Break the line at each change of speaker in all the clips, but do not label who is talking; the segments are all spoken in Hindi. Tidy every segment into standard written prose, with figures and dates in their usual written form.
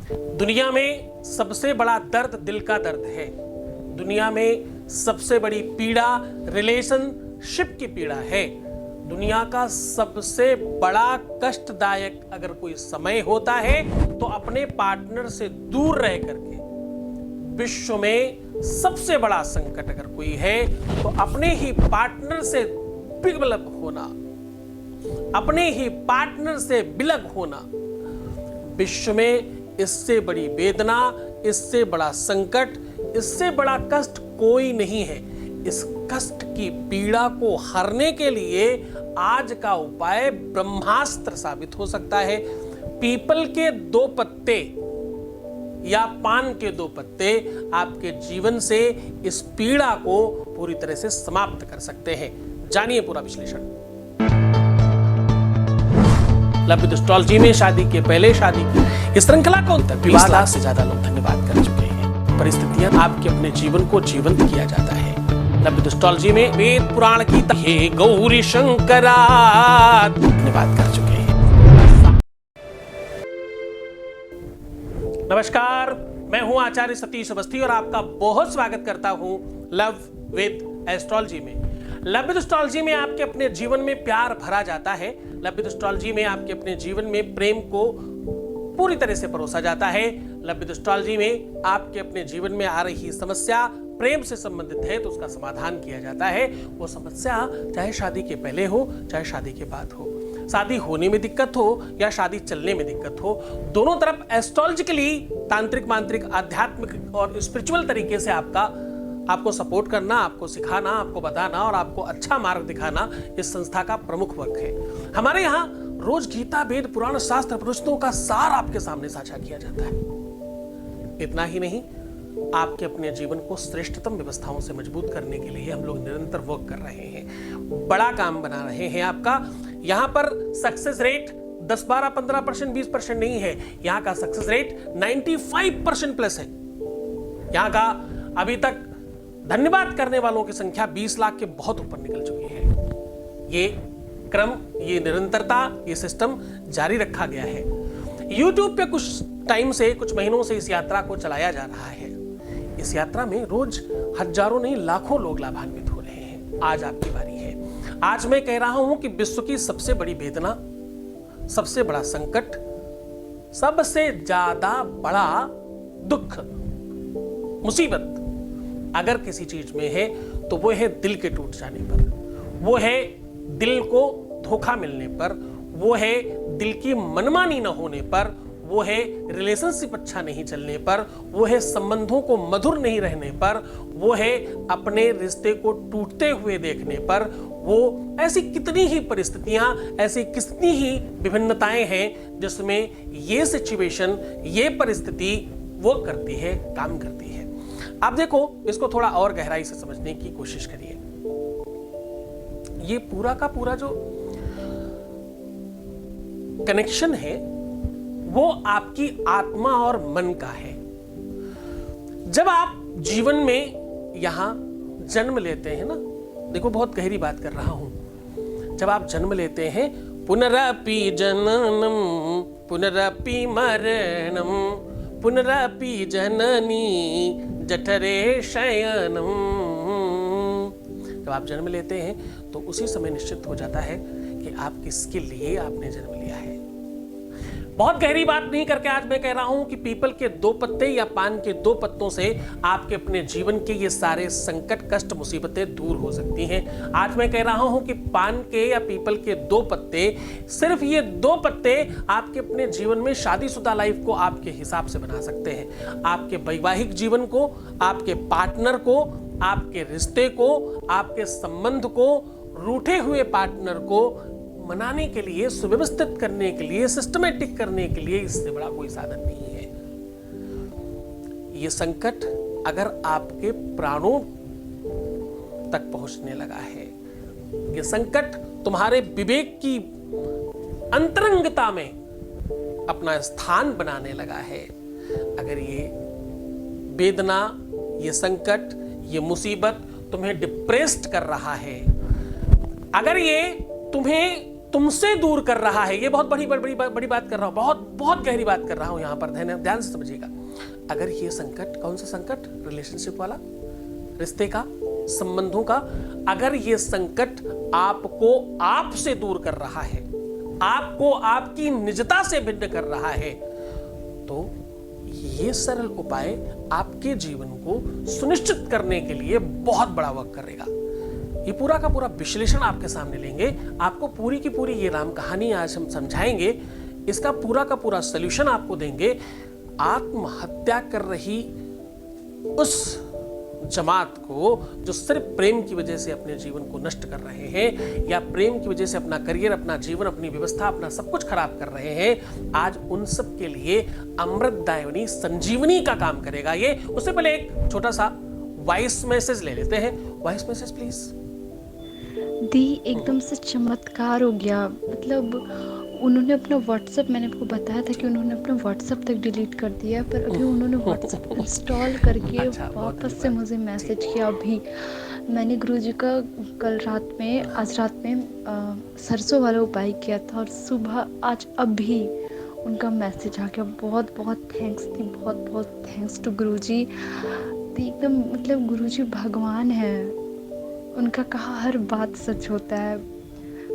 दुनिया में सबसे बड़ा दर्द दिल का दर्द है। दुनिया में सबसे बड़ी पीड़ा रिलेशनशिप की पीड़ा है। दुनिया का सबसे बड़ा कष्टदायक अगर कोई समय होता है तो अपने पार्टनर से दूर रह करके। विश्व में सबसे बड़ा संकट अगर कोई है तो अपने ही पार्टनर से विलग होना, अपने ही पार्टनर से विलग होना। विश्व में इससे बड़ी वेदना, इससे बड़ा संकट, इससे बड़ा कष्ट कोई नहीं है। इस कष्ट की पीड़ा को हरने के लिए आज का उपाय ब्रह्मास्त्र साबित हो सकता है। पीपल के 2 पत्ते या पान के 2 पत्ते आपके जीवन से इस पीड़ा को पूरी तरह से समाप्त कर सकते हैं। जानिए पूरा विश्लेषण। लव एस्ट्रोलॉजी में शादी के पहले, शादी की इस श्रृंखला को 20 लाख से ज्यादा लोग धन्यवाद कर चुके हैं। परिस्थितियां आपके अपने जीवन को जीवंत किया जाता है। लव एस्ट्रोलॉजी में वेद पुराण की हे गौरी शंकरा धन्यवाद कर चुके हैं। नमस्कार, मैं हूं आचार्य सतीश अवस्थी और आपका बहुत स्वागत करता हूं लव विद एस्ट्रोलॉजी में। लव विद एस्ट्रोलॉजी में आपके अपने जीवन में प्यार भरा जाता है। लव विद एस्ट्रोलॉजी में आपके अपने जीवन में प्रेम को पूरी तरह से परोसा जाता है। लव विद एस्ट्रोलॉजी में आपके अपने जीवन में आ रही समस्या प्रेम से संबंधित है तो उसका समाधान किया जाता है। वो समस्या चाहे शादी के पहले हो चाहे शादी के बाद हो, शादी होने में दिक्कत हो या शादी चलने में दिक्कत हो, दोनों तरफ एस्ट्रोलॉजिकली तांत्रिक, मांत्रिक, आध्यात्मिक और स्पिरिचुअल तरीके से आपको सपोर्ट करना, आपको सिखाना, आपको बताना और आपको अच्छा मार्ग दिखाना इस संस्था का प्रमुख वर्क है। हमारे यहाँ रोज गीता, वेद, पुराण, शास्त्र, पुरुषों का सार आपके सामने साझा किया जाता है। इतना ही नहीं, आपके अपने जीवन को श्रेष्ठतम व्यवस्थाओं से मजबूत करने के लिए हम लोग निरंतर वर्क कर रहे हैं, बड़ा काम बना रहे हैं। आपका यहाँ पर सक्सेस रेट 10, 12, 15%, 20% नहीं है। यहाँ का सक्सेस रेट 95% प्लस है। यहाँ का अभी तक धन्यवाद करने वालों की संख्या 20 लाख के बहुत ऊपर निकल चुकी है। ये क्रम, ये निरंतरता, ये सिस्टम जारी रखा गया है। YouTube पे कुछ टाइम से, कुछ महीनों से इस यात्रा को चलाया जा रहा है। इस यात्रा में रोज हजारों नहीं लाखों लोग लाभान्वित हो रहे हैं। आज आपकी बारी है। आज मैं कह रहा हूं कि विश्व की सबसे बड़ी वेदना, सबसे बड़ा संकट, सबसे ज्यादा बड़ा दुख, मुसीबत अगर किसी चीज में है तो वो है दिल के टूट जाने पर, वो है दिल को धोखा मिलने पर, वो है दिल की मनमानी न होने पर, वो है रिलेशनशिप अच्छा नहीं चलने पर, वो है संबंधों को मधुर नहीं रहने पर, वो है अपने रिश्ते को टूटते हुए देखने पर। वो ऐसी कितनी ही परिस्थितियां, ऐसी कितनी ही विभिन्नताएं हैं जिसमें ये सिचुएशन, ये परिस्थिति वो करती है, काम करती है। आप देखो, इसको थोड़ा और गहराई से समझने की कोशिश करिए। ये पूरा का पूरा जो कनेक्शन है वो आपकी आत्मा और मन का है। जब आप जीवन में यहां जन्म लेते हैं ना, देखो बहुत गहरी बात कर रहा हूं। जब आप जन्म लेते हैं, पुनरपि जननम पुनरपि मरणम पुनरपि जननी जठरे शयनम। जब आप जन्म लेते हैं तो उसी समय निश्चित हो जाता है कि आप किसके लिए आपने जन्म लिया है। बहुत गहरी बात नहीं करके आज मैं कह रहा हूं कि पीपल के 2 पत्ते या पान के 2 पत्तों से आपके अपने जीवन के ये सारे संकट, कष्ट, मुसीबतें दूर हो सकती हैं। आज मैं कह रहा हूं कि पान के या पीपल के 2 पत्ते, सिर्फ ये 2 पत्ते आपके अपने जीवन में शादीशुदा लाइफ को आपके हिसाब से बना सकते हैं। आपके वैवाहिक जीवन को, आपके पार्टनर को, आपके रिश्ते को, आपके संबंध को, रूठे हुए पार्टनर को मनाने के लिए, सुव्यवस्थित करने के लिए, सिस्टमेटिक करने के लिए इससे बड़ा कोई साधन नहीं है। ये संकट अगर आपके प्राणों तक पहुंचने लगा है, ये संकट तुम्हारे विवेक की अंतरंगता में अपना स्थान बनाने लगा है, अगर ये वेदना, ये संकट, ये मुसीबत तुम्हें डिप्रेस्ड कर रहा है, अगर ये तुमसे दूर कर रहा है। ये बहुत बड़ी बात कर रहा हूं, बहुत गहरी बात कर रहा हूं यहां पर, ध्यान से समझिएगा। अगर ये संकट, कौन सा संकट? रिलेशनशिप वाला, रिश्ते का, संबंधों का, अगर ये संकट आपको आपसे दूर कर रहा है, आपको आपकी निजता से भिन्न कर रहा है, तो ये सरल उपाय आपके जीवन को सुनिश्चित करने के लिए बहुत बड़ा वर्क करेगा। ये पूरा का पूरा विश्लेषण आपके सामने लेंगे, आपको पूरी की पूरी ये राम कहानी आज हम समझाएंगे, इसका पूरा का पूरा सॉल्यूशन आपको देंगे। आत्महत्या कर रही उस जमात को जो सिर्फ प्रेम की वजह से अपने जीवन को नष्ट कर रहे हैं, या प्रेम की वजह से अपना करियर, अपना जीवन, अपनी व्यवस्था, अपना सब कुछ खराब कर रहे हैं, आज उन सब के लिए अमृतदायिनी संजीवनी का काम करेगा ये। उससे पहले एक छोटा सा वॉइस मैसेज ले लेते हैं। Voice message please.
दी एकदम से चमत्कार हो गया। मतलब उन्होंने अपना व्हाट्सएप, मैंने आपको बताया था कि उन्होंने अपना व्हाट्सएप तक डिलीट कर दिया, पर अभी उन्होंने व्हाट्सएप इंस्टॉल करके
अच्छा,
वापस से मुझे मैसेज किया। अभी मैंने गुरुजी का आज रात में सरसों वाला उपाय किया था, और सुबह आज अभी उनका मैसेज आ गया। बहुत बहुत थैंक्स दी, बहुत बहुत थैंक्स टू गुरुजी। एकदम मतलब गुरुजी भगवान है, उनका कहा हर बात सच होता है,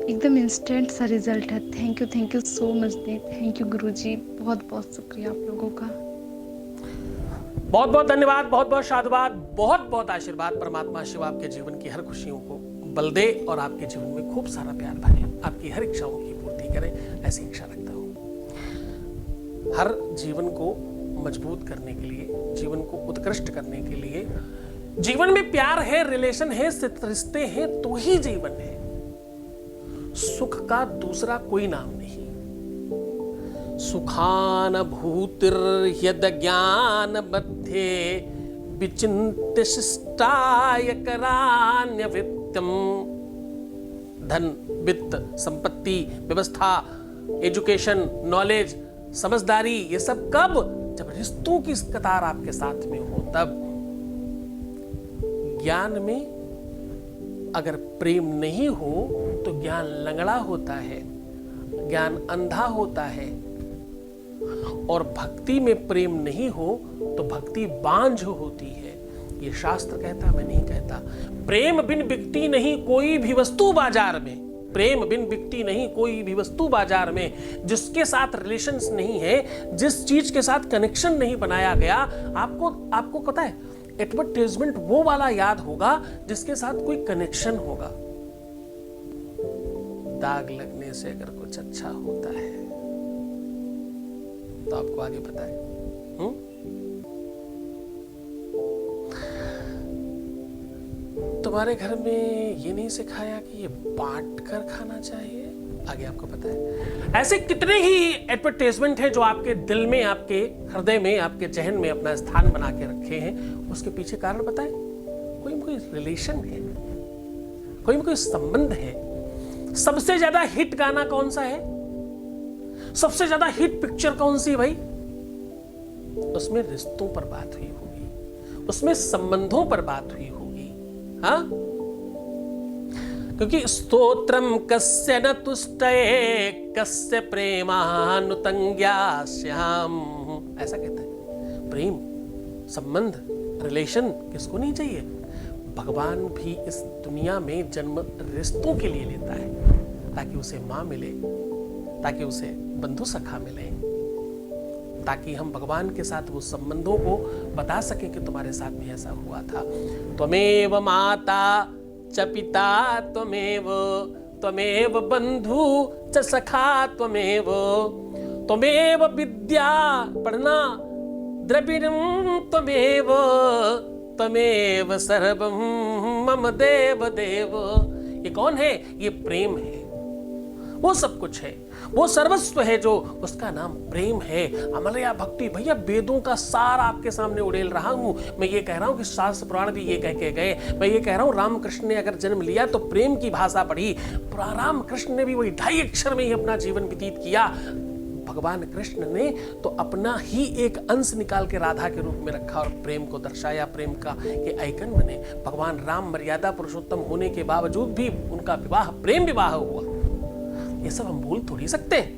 एकदम इंस्टेंट सा रिजल्ट है। थैंक यू सो मच दी, थैंक यू गुरुजी, बहुत बहुत शुक्रिया आप लोगों का।
बहुत बहुत धन्यवाद, बहुत बहुत साधुवाद, बहुत बहुत आशीर्वाद। परमात्मा शिव आपके जीवन की हर खुशियों को बल दे और आपके जीवन में खूब सारा प्यार भरे, आपकी हर इच्छाओं की पूर्ति करे, ऐसी इच्छा रखता हूँ। हर जीवन को मजबूत करने के लिए, जीवन को उत्कृष्ट करने के लिए, जीवन में प्यार है, रिलेशन है, रिश्ते हैं, तो ही जीवन है। सुख का दूसरा कोई नाम नहीं। सुखान भूतिर यद ज्ञान बद्धे विचिन्त्य शिष्टाय करान्य वित्तम। धन, वित्त, संपत्ति, व्यवस्था, एजुकेशन, नॉलेज, समझदारी, ये सब कब? जब रिश्तों की कतार आपके साथ में हो तब। ज्ञान में अगर प्रेम नहीं हो तो ज्ञान लंगड़ा होता है, ज्ञान अंधा होता है, और भक्ति में प्रेम नहीं हो तो भक्ति बांझ होती है। ये शास्त्र कहता, मैं नहीं कहता। प्रेम बिन बिकती नहीं कोई भी वस्तु बाजार में, प्रेम बिन बिकती नहीं कोई भी वस्तु बाजार में। जिसके साथ रिलेशंस नहीं है, जिस चीज के साथ कनेक्शन नहीं बनाया गया, आपको पता है एडवर्टाइजमेंट वो वाला याद होगा जिसके साथ कोई कनेक्शन होगा। दाग लगने से अगर कुछ अच्छा होता है तो आपको आगे पता है। तुम्हारे घर में ये नहीं सिखाया कि ये बांट कर खाना चाहिए, आगे आपको पता है। ऐसे कितने ही एडवर्टाइजमेंट हैं जो आपके दिल में, आपके हृदय में, आपके जहन में अपना स्थान बना के रखे हैं। उसके पीछे कारण बताएं। कोई रिलेशन है, कोई संबंध है। सबसे ज्यादा हिट गाना कौन सा है? सबसे ज्यादा हिट पिक्चर कौन सी भाई? उसमें रिश्तों पर बात हुई होगी, उसमें संबंधों पर बात हुई होगी। हाँ, क्योंकि स्तोत्रम कस्य न तुष्टये कस्य प्रेमानुतंग्यास्याम, ऐसा कहता है। प्रेम, संबंध, रिलेशन किसको नहीं चाहिए? भगवान भी इस दुनिया में जन्म रिश्तों के लिए लेता है, ताकि उसे माँ मिले, ताकि उसे बंधु सखा मिले, ताकि हम भगवान के साथ वो संबंधों को बता सकें कि तुम्हारे साथ भी ऐसा हुआ था। त्वमेव माता च पिता त्वमेव बंधु च सखा त्वमेव विद्या पढ़ना द्रविणं त्वमेव सर्वं मम देव देव। ये कौन है? ये प्रेम है, वो सब कुछ है, वो सर्वस्व है, जो उसका नाम प्रेम है। अमलया भक्ति, भैया वेदों का सार आपके सामने उड़ेल रहा हूं। मैं ये कह रहा हूं कि शास्त्र पुराण भी ये कह के गए। मैं ये कह रहा हूं रामकृष्ण ने अगर जन्म लिया तो प्रेम की भाषा पढ़ी। रामकृष्ण ने भी वही 2.5 अक्षर में ही अपना जीवन व्यतीत किया। भगवान कृष्ण ने तो अपना ही एक अंश निकाल के राधा के रूप में रखा और प्रेम को दर्शाया, प्रेम का ये आइकन बने। भगवान राम मर्यादा पुरुषोत्तम होने के बावजूद भी उनका विवाह प्रेम विवाह हुआ। ये सब हम बोल थोड़ी सकते हैं।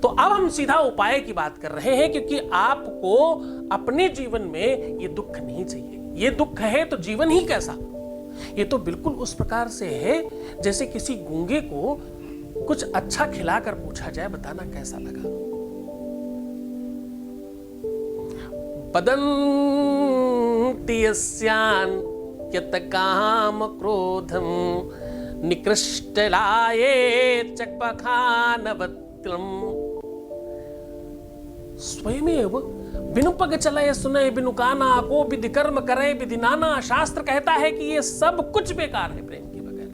तो अब हम सीधा उपाय की बात कर रहे हैं, क्योंकि आपको अपने जीवन में ये दुख नहीं चाहिए। ये दुख है तो जीवन ही कैसा? ये तो बिल्कुल उस प्रकार से है जैसे किसी गूंगे को कुछ अच्छा खिलाकर पूछा जाए, बताना कैसा लगा। पदन्ति यस्यान यत काम क्रोधम निकृष्टलाये चक्पखानवत्रम। स्वयमेव बिनु पग चले सुने बिनु काना को विधि कर्म करे विधि नाना। शास्त्र कहता है कि ये सब कुछ बेकार है प्रेम के बगैर।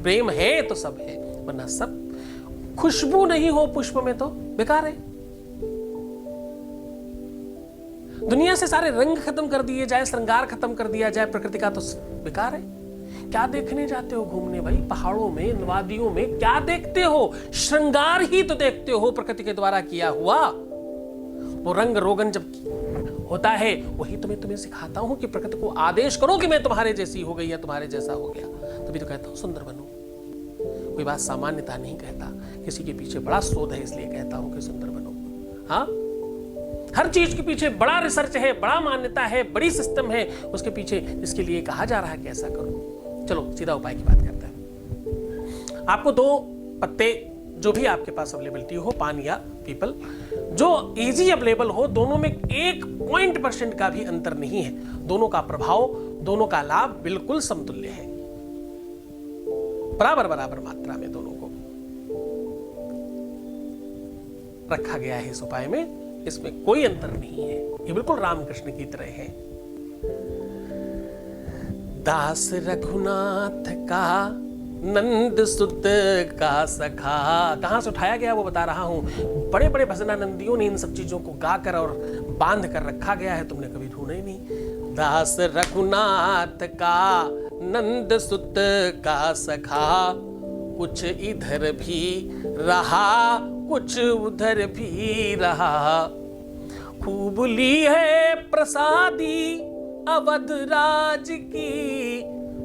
प्रेम है तो सब है, वरना सब खुशबू नहीं हो पुष्प में तो बेकार है। दुनिया से सारे रंग खत्म कर दिए जाए, श्रृंगार खत्म कर दिया जाए प्रकृति का, तो बेकार है। क्या देखने जाते हो घूमने भाई? पहाड़ों में, वादियों में क्या देखते हो? श्रृंगार ही तो देखते हो प्रकृति के द्वारा किया हुआ। वो रंग रोगन जब होता है वही तो मैं तुम्हें सिखाता हूं कि प्रकृति को आदेश करो कि मैं तुम्हारे जैसी हो गई या तुम्हारे जैसा हो गया। तभी तो कहता हूं सुंदर बनो। कोई बात सामान्यता नहीं कहता, किसी के पीछे बड़ा शोध है इसलिए कहता हूं कि सुंदर बनो। हाँ, हर चीज के पीछे बड़ा रिसर्च है, बड़ा मान्यता है, बड़ी सिस्टम है उसके पीछे, इसके लिए कहा जा रहा है कैसा करो। चलो सीधा उपाय की बात करते हैं। आपको 2 पत्ते जो भी आपके पास अवेलेबिलिटी हो, पान या पीपल, जो इजी अवेलेबल हो, दोनों में 1% का भी अंतर नहीं है। दोनों का प्रभाव, दोनों का लाभ बिल्कुल समतुल्य है। बराबर बराबर मात्रा में दोनों को रखा गया है इस उपाय में। इसमें कोई अंतर नहीं है, ये बिल्कुल रामकृष्ण की तरह है। दास रघुनाथ का नंद सुत का सखा, कहां से उठाया गया वो बता रहा हूं। बड़े बड़े भजनानंदियों ने इन सब चीजों को गाकर और बांध कर रखा गया है, तुमने कभी ढूंढा ही नहीं। दास रघुनाथ का नंद सुत का सखा, कुछ इधर भी रहा कुछ उधर भी रहा। खूब ली है प्रसादी अवध राज की,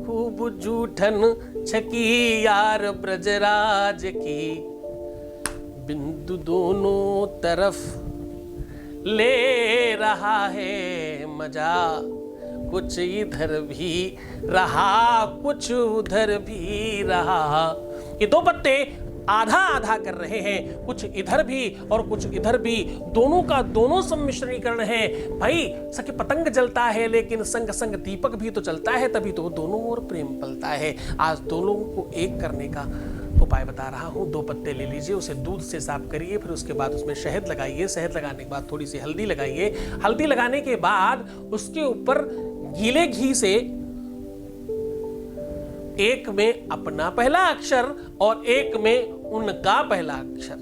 खूब जूठन छकी यार ब्रजराज की। बिंदु दोनों तरफ ले रहा है मजा, कुछ इधर भी रहा कुछ उधर भी रहा। ये 2 पत्ते आधा आधा कर रहे हैं, कुछ इधर भी और कुछ इधर भी, दोनों का दोनों सम्मिश्रणीकरण है। भाई सके पतंग जलता है लेकिन संग संग दीपक भी तो चलता है, तभी तो दोनों ओर प्रेम पलता है। आज दोनों को एक करने का उपाय बता रहा हूं। 2 पत्ते ले लीजिए, उसे दूध से साफ करिए, फिर उसके बाद उसमें शहद लगाइए। शहद लगाने के बाद थोड़ी सी हल्दी लगाइए। हल्दी लगाने के बाद उसके ऊपर गीले घी से एक में अपना पहला अक्षर और एक में उनका पहला अक्षर।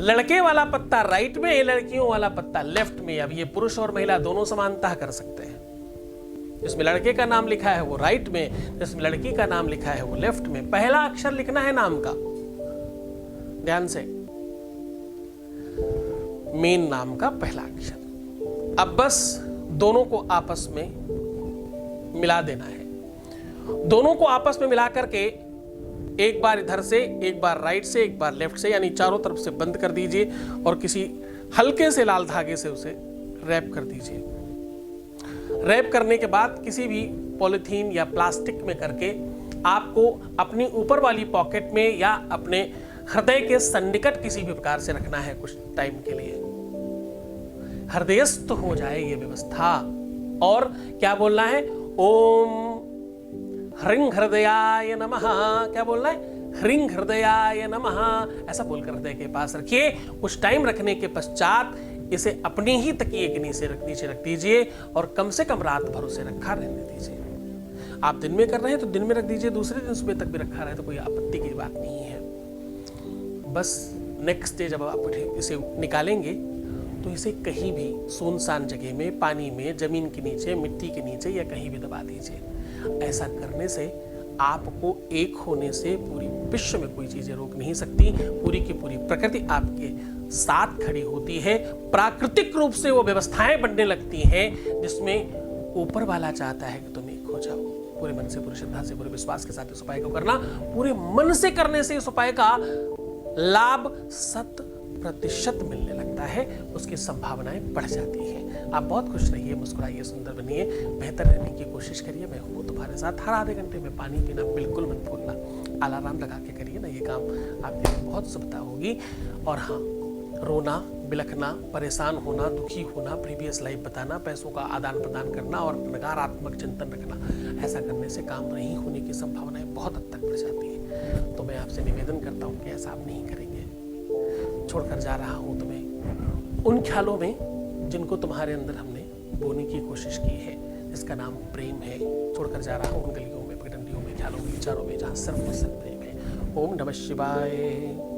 लड़के वाला पत्ता राइट में, लड़कियों वाला पत्ता लेफ्ट में। अब ये पुरुष और महिला दोनों समानता कर सकते हैं। जिसमें लड़के का नाम लिखा है वो राइट में, जिसमें लड़की का नाम लिखा है वो लेफ्ट में। पहला अक्षर लिखना है नाम का, ध्यान से, मेन नाम का पहला अक्षर। अब बस दोनों को आपस में मिला देना है। दोनों को आपस में मिला करके एक बार इधर से, एक बार राइट से, एक बार लेफ्ट से, यानी चारों तरफ से बंद कर दीजिए और किसी हल्के से लाल धागे से उसे रैप कर दीजिए। रैप करने के बाद किसी भी पॉलिथीन या प्लास्टिक में करके आपको अपनी ऊपर वाली पॉकेट में या अपने हृदय के सन्निकट किसी भी प्रकार से रखना है कुछ टाइम के लिए। हृदयस्थ हो जाए ये व्यवस्था। और क्या बोलना है? ओम ह्रीं हृदयाय नमः। क्या बोलना है? ह्रीं हृदयाय नमः। ऐसा बोलकर हृदय के पास रखिए। कुछ टाइम रखने के पश्चात इसे अपनी ही तकिए के नीचे रख दीजिए और कम से कम रात भर उसे रखा रहने दीजिए। आप दिन में कर रहे हैं तो दिन में रख दीजिए, दूसरे दिन सुबह तक भी रखा रहे तो कोई आपत्ति की बात नहीं है। बस नेक्स्ट डे जब आप इसे निकालेंगे तो इसे कहीं भी सुनसान जगह में, पानी में, जमीन के नीचे, मिट्टी के नीचे या कहीं भी दबा दीजिए। ऐसा करने से आपको एक होने से पूरी विश्व में कोई चीजें रोक नहीं सकती। पूरी की पूरी प्रकृति आपके साथ खड़ी होती है। प्राकृतिक रूप से वो व्यवस्थाएं बनने लगती हैं जिसमें ऊपर वाला चाहता है कि तुम एक हो जाओ। पूरे मन से, पूरी श्रद्धा से, पूरे विश्वास के साथ इस उपाय को करना। पूरे मन से करने से इस उपाय का लाभ 100% मिलने लगता है, उसकी संभावनाएं बढ़ जाती हैं। आप बहुत खुश रहिए, मुस्कुराइए, सुंदर बनिए, बेहतर रहने की कोशिश करिए। मैं हूँ तुम्हारे साथ। हर आधे घंटे में पानी पीना बिल्कुल मत भूलना। अलार्म लगा के करिए ना, ये काम आपके लिए बहुत सुविधा होगी। और हाँ, रोना, बिलखना, परेशान होना, दुखी होना, प्रीवियस लाइफ बताना, पैसों का आदान प्रदान करना और नकारात्मक चिंतन रखना, ऐसा करने से काम नहीं होने की संभावनाएं बहुत हद तक बढ़ जाती है। तो मैं आपसे निवेदन करता हूँ कि ऐसा आप नहीं करेंगे। छोड़कर जा रहा हूँ तुम्हें उन ख्यालों में जिनको तुम्हारे अंदर हमने बोने की कोशिश की है, जिसका नाम प्रेम है। छोड़कर जा रहा हूँ उन गलियों में, पगडंडियों में, ख्यालों में, विचारों में, जहाँ सिर्फ और सिर्फ प्रेम है। ओम नमः शिवाय।